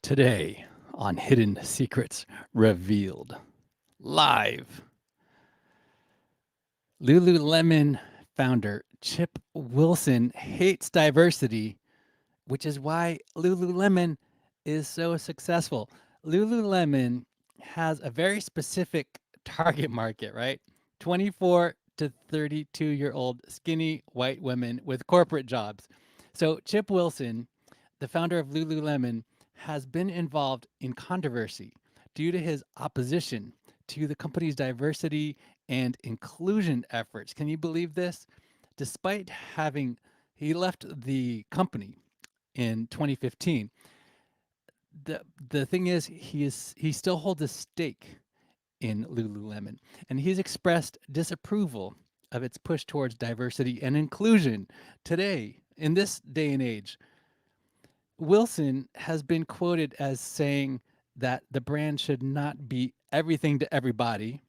Today on Hidden Secrets Revealed live, Lululemon founder Chip Wilson hates diversity, which is why Lululemon is so successful. Lululemon has a very specific target market, right? 24 to 32-year-old skinny white women with corporate jobs. So Chip Wilson, the founder of Lululemon, has been involved in controversy due to his opposition to the company's diversity and inclusion efforts. Can you believe this? Despite having he left the company in 2015. The thing is he still holds a stake in Lululemon, and he's expressed disapproval of its push towards diversity and inclusion. Today, in this day and age, Wilson has been quoted as saying that the brand should not be everything to everybody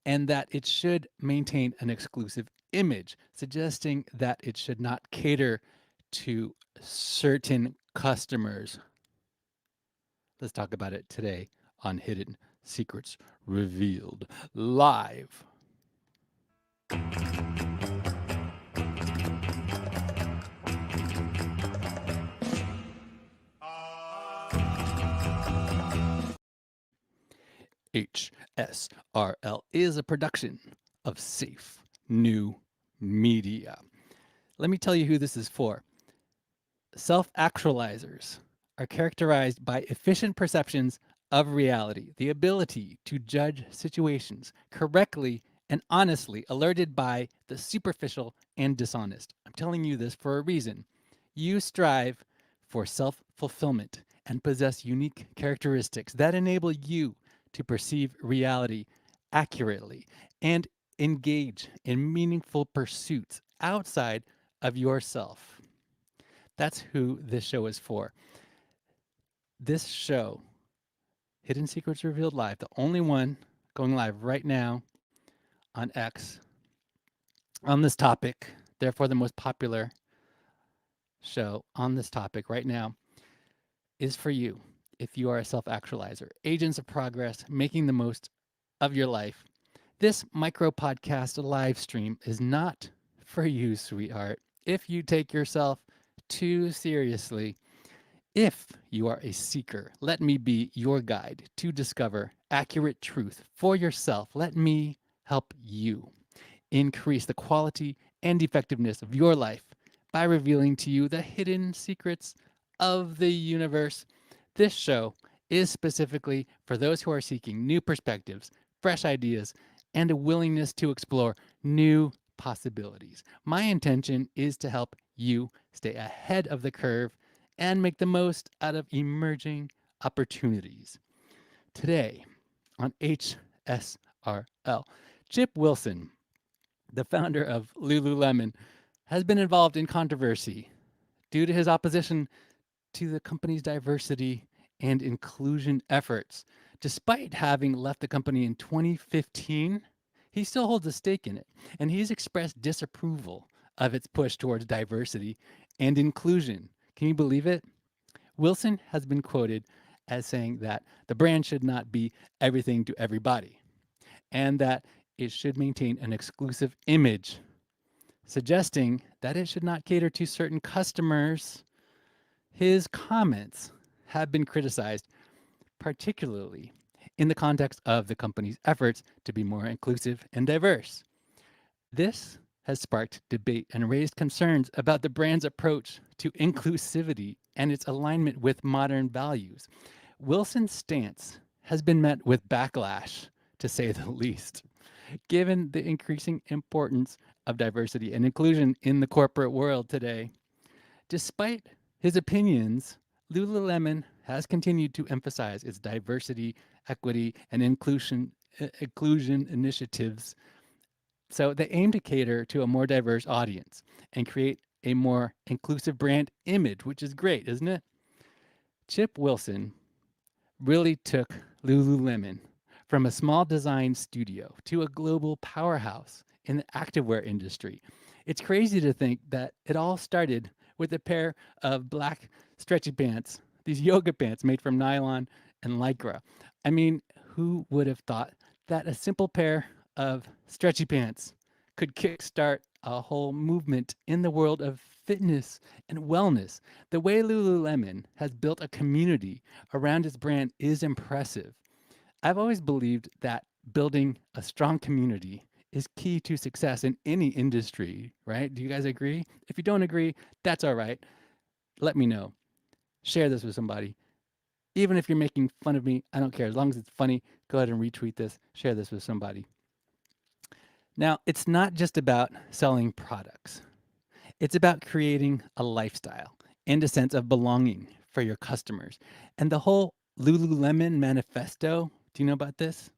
and that it should maintain an exclusive image, suggesting that it should not cater to certain customers. Let's talk about it today on Hidden Secrets Revealed live. HSRL is a production of Safe New Media. Let me tell you who this is for. Self-actualizers are characterized by efficient perceptions of reality, the ability to judge situations correctly and honestly, alerted by the superficial and dishonest. I'm telling you this for a reason. You strive for self-fulfillment and possess unique characteristics that enable you to perceive reality accurately and engage in meaningful pursuits outside of yourself. That's who this show is for. This show, Hidden Secrets Revealed Live, the only one going live right now on X on this topic, therefore the most popular show on this topic right now, is for you if you are a self-actualizer, agents of progress, making the most of your life. This micro podcast live stream is not for you, sweetheart, if you take yourself too seriously. If you are a seeker, let me be your guide to discover accurate truth for yourself. Let me help you increase the quality and effectiveness of your life by revealing to you the hidden secrets of the universe. This show is specifically for those who are seeking new perspectives, fresh ideas, and a willingness to explore new possibilities. My intention is to help you stay ahead of the curve and make the most out of emerging opportunities. Today on HSRL, Chip Wilson, the founder of Lululemon, has been involved in controversy due to his opposition to the company's diversity and inclusion efforts. Despite having left the company in 2015, he still holds a stake in it, and he's expressed disapproval of its push towards diversity and inclusion. Can you believe it? Wilson has been quoted as saying that the brand should not be everything to everybody and that it should maintain an exclusive image, suggesting that it should not cater to certain customers. His comments have been criticized, particularly in the context of the company's efforts to be more inclusive and diverse. This has sparked debate and raised concerns about the brand's approach to inclusivity and its alignment with modern values. Wilson's stance has been met with backlash, to say the least, given the increasing importance of diversity and inclusion in the corporate world today. Despite his opinions, Lululemon has continued to emphasize its diversity, equity, and inclusion initiatives. So they aim to cater to a more diverse audience and create a more inclusive brand image, which is great, isn't it? Chip Wilson really took Lululemon from a small design studio to a global powerhouse in the activewear industry. It's crazy to think that it all started with a pair of black stretchy pants these yoga pants made from nylon and lycra. I mean, who would have thought that a simple pair of stretchy pants could kickstart a whole movement in the world of fitness and wellness? The way Lululemon has built a community around its brand is impressive. I've always believed that building a strong community is key to success in any industry, right? Do you guys agree? If you don't agree, that's all right. Let me know. Share this with somebody. Even if you're making fun of me, I don't care. As long as it's funny, go ahead and retweet this, share this with somebody. Now, it's not just about selling products, it's about creating a lifestyle and a sense of belonging for your customers. And the whole Lululemon manifesto, do you know about this?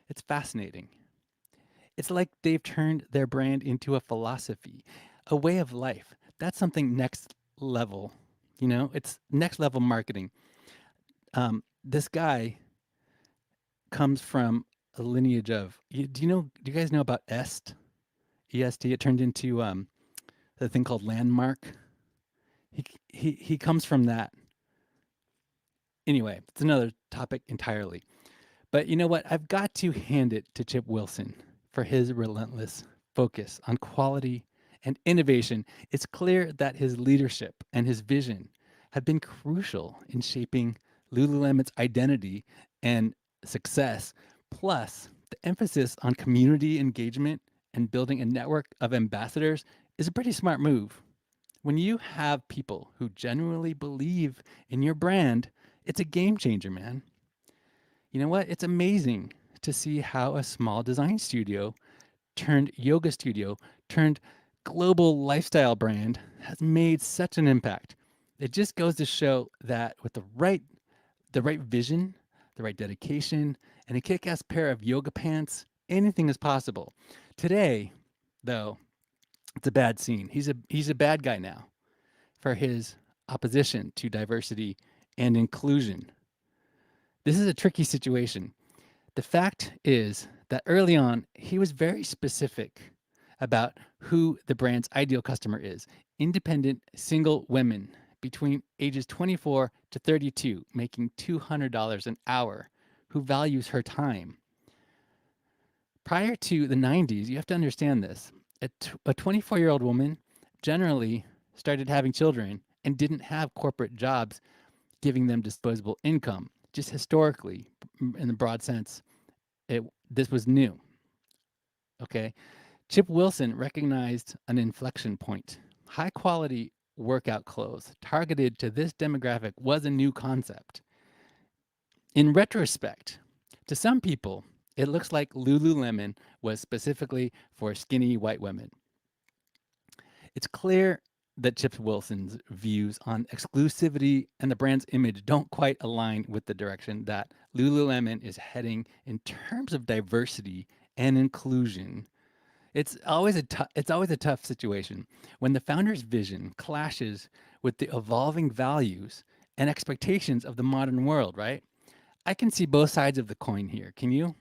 It's fascinating. It's like they've turned their brand into a philosophy, a way of life. That's something next level. It's next level marketing. This guy comes from a lineage of. Do you guys know about EST? EST. It turned into the thing called Landmark. He comes from that. Anyway, it's another topic entirely. But you know what? I've got to hand it to Chip Wilson for his relentless focus on quality and innovation. It's clear that his leadership and his vision have been crucial in shaping Lululemon's identity and success. Plus, the emphasis on community engagement and building a network of ambassadors is a pretty smart move. When you have people who genuinely believe in your brand, it's a game changer, man. You know what? It's amazing to see how a small design studio turned yoga studio turned global lifestyle brand has made such an impact. It just goes to show that with the right vision, the right dedication, and a kick-ass pair of yoga pants, anything is possible. Today, though, it's a bad scene. He's a bad guy now for his opposition to diversity and inclusion. This is a tricky situation. The fact is that early on, he was very specific about who the brand's ideal customer is: independent single women between ages 24 to 32, making $200 an hour, who values her time. Prior to the 90s, you have to understand this. A 24-year-old woman generally started having children and didn't have corporate jobs giving them disposable income. Just historically, in the broad sense, this was new. Okay. Chip Wilson recognized an inflection point. High quality workout clothes targeted to this demographic was a new concept. In retrospect, to some people, it looks like Lululemon was specifically for skinny white women. It's clear that Chip Wilson's views on exclusivity and the brand's image don't quite align with the direction that Lululemon is heading in terms of diversity and inclusion. It's always a tough situation when the founder's vision clashes with the evolving values and expectations of the modern world, right? I can see both sides of the coin here. Can you?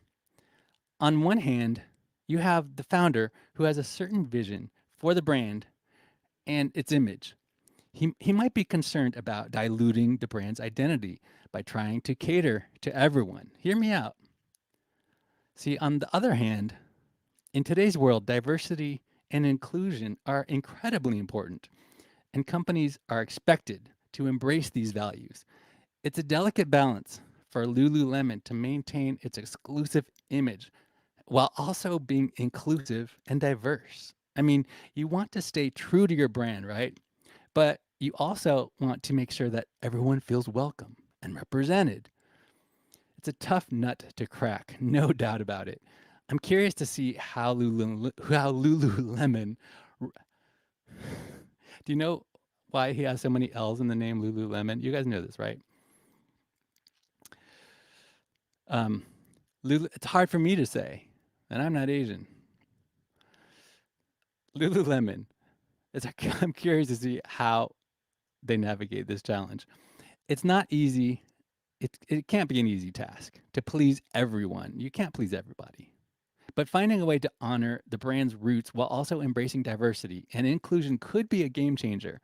On one hand, you have the founder who has a certain vision for the brand and its image. He might be concerned about diluting the brand's identity by trying to cater to everyone. Hear me out. See, on the other hand, in today's world, diversity and inclusion are incredibly important, and companies are expected to embrace these values. It's a delicate balance for Lululemon to maintain its exclusive image while also being inclusive and diverse. I mean, you want to stay true to your brand, right? But you also want to make sure that everyone feels welcome and represented. It's a tough nut to crack, no doubt about it. I'm curious to see how Lululemon. Do you know why he has so many L's in the name Lululemon? You guys know this, right? Um, it's hard for me to say, and I'm not Asian. Lululemon. I'm curious to see how they navigate this challenge. It's not easy. It can't be an easy task to please everyone. You can't please everybody. But finding a way to honor the brand's roots while also embracing diversity and inclusion could be a game changer.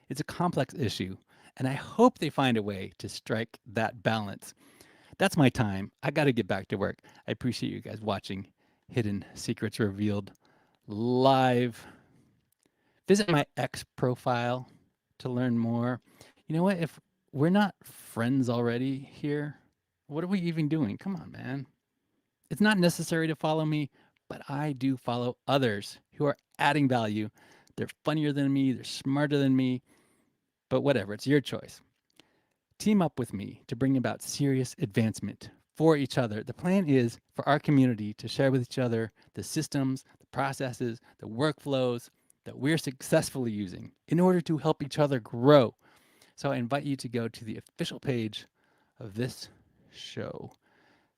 It's a complex issue, And I hope they find a way to strike that balance. That's my time. I got to get back to work. I appreciate you guys watching Hidden Secrets Revealed live. Visit my X profile to learn more. You know what? If we're not friends already here, what are we even doing? Come on, man. It's not necessary to follow me, but I do follow others who are adding value. They're funnier than me, they're smarter than me, but whatever, it's your choice. Team up with me to bring about serious advancement for each other. The plan is for our community to share with each other the systems, the processes, the workflows that we're successfully using in order to help each other grow. So I invite you to go to the official page of this show,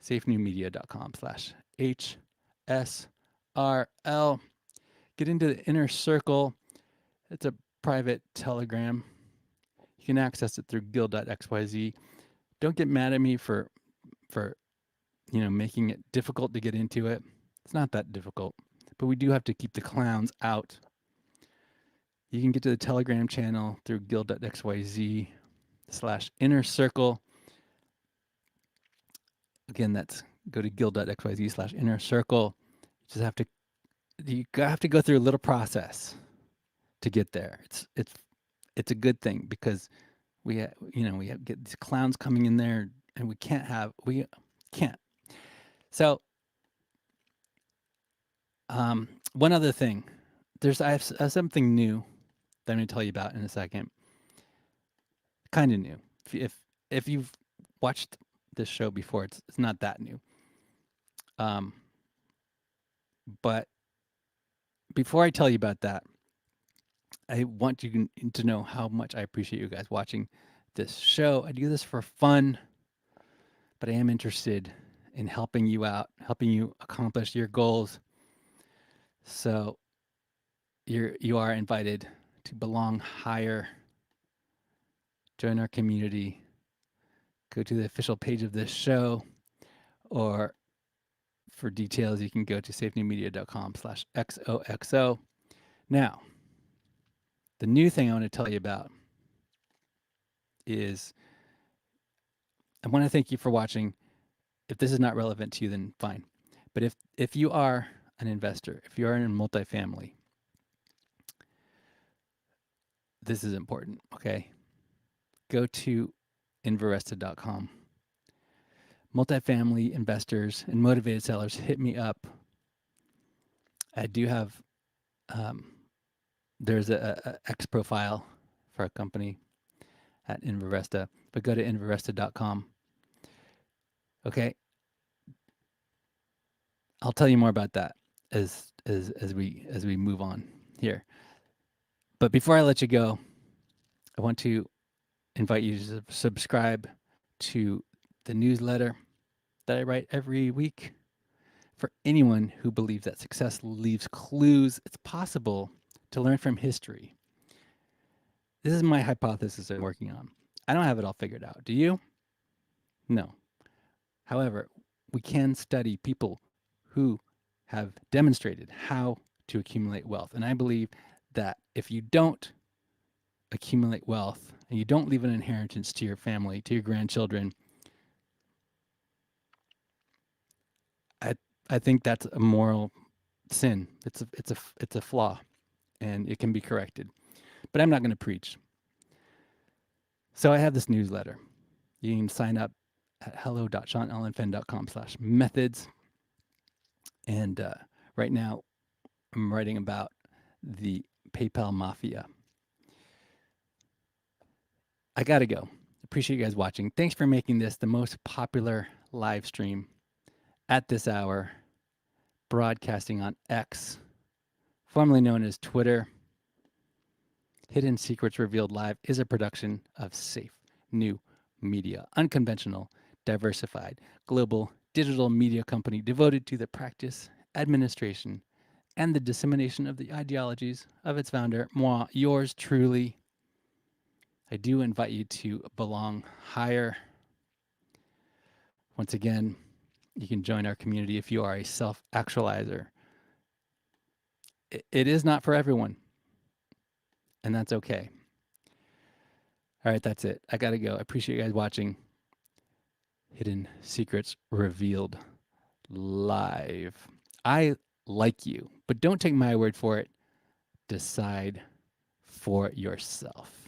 safenewmedia.com/HSRL. Get into the inner circle. It's a private Telegram. You can access it through guild.xyz. Don't get mad at me for making it difficult to get into it. It's not that difficult, but we do have to keep the clowns out. You can get to the Telegram channel through guild.xyz/inner circle. Again, that's go to guild.xyz/inner circle. You have to go through a little process to get there. It's a good thing because we get these clowns coming in there and we can't. So one other thing, I have something new that I'm going to tell you about in a second. Kind of new. If you've watched this show before, it's not that new. But before I tell you about that, I want you to know how much I appreciate you guys watching this show. I do this for fun, but I am interested in helping you out, helping you accomplish your goals. So you are invited to belong higher, join our community, go to the official page of this show, or for details, you can go to safenewmedia.com/XOXO. Now, the new thing I want to tell you about is I want to thank you for watching. If this is not relevant to you, then fine. But if you are an investor, if you are in multifamily, this is important, okay? Go to Inveresta.com. Multifamily investors and motivated sellers, hit me up. I do have, there's a X profile for a company at Inveresta, but go to Inveresta.com. Okay, I'll tell you more about that as we move on here. But before I let you go, I want to invite you to subscribe to the newsletter that I write every week. For anyone who believes that success leaves clues, it's possible to learn from history. This is my hypothesis I'm working on. I don't have it all figured out. Do you? No. However, we can study people who have demonstrated how to accumulate wealth. And I believe that if you don't accumulate wealth and you don't leave an inheritance to your family, to your grandchildren, I think that's a moral sin. It's a flaw, and it can be corrected. But I'm not going to preach. So I have this newsletter. You can sign up at hello.seanellenfenn.com/methods. And right now, I'm writing about the PayPal mafia. I got to go. Appreciate you guys watching. Thanks for making this the most popular live stream at this hour, broadcasting on X, formerly known as Twitter. Hidden Secrets Revealed Live is a production of Safe New Media, unconventional, diversified, global digital media company devoted to the practice, administration, and the dissemination of the ideologies of its founder, moi, yours truly. I do invite you to belong higher. Once again, you can join our community if you are a self-actualizer. It is not for everyone, and that's okay. All right, that's it. I got to go. I appreciate you guys watching Hidden Secrets Revealed live. I like you, but don't take my word for it. Decide for yourself.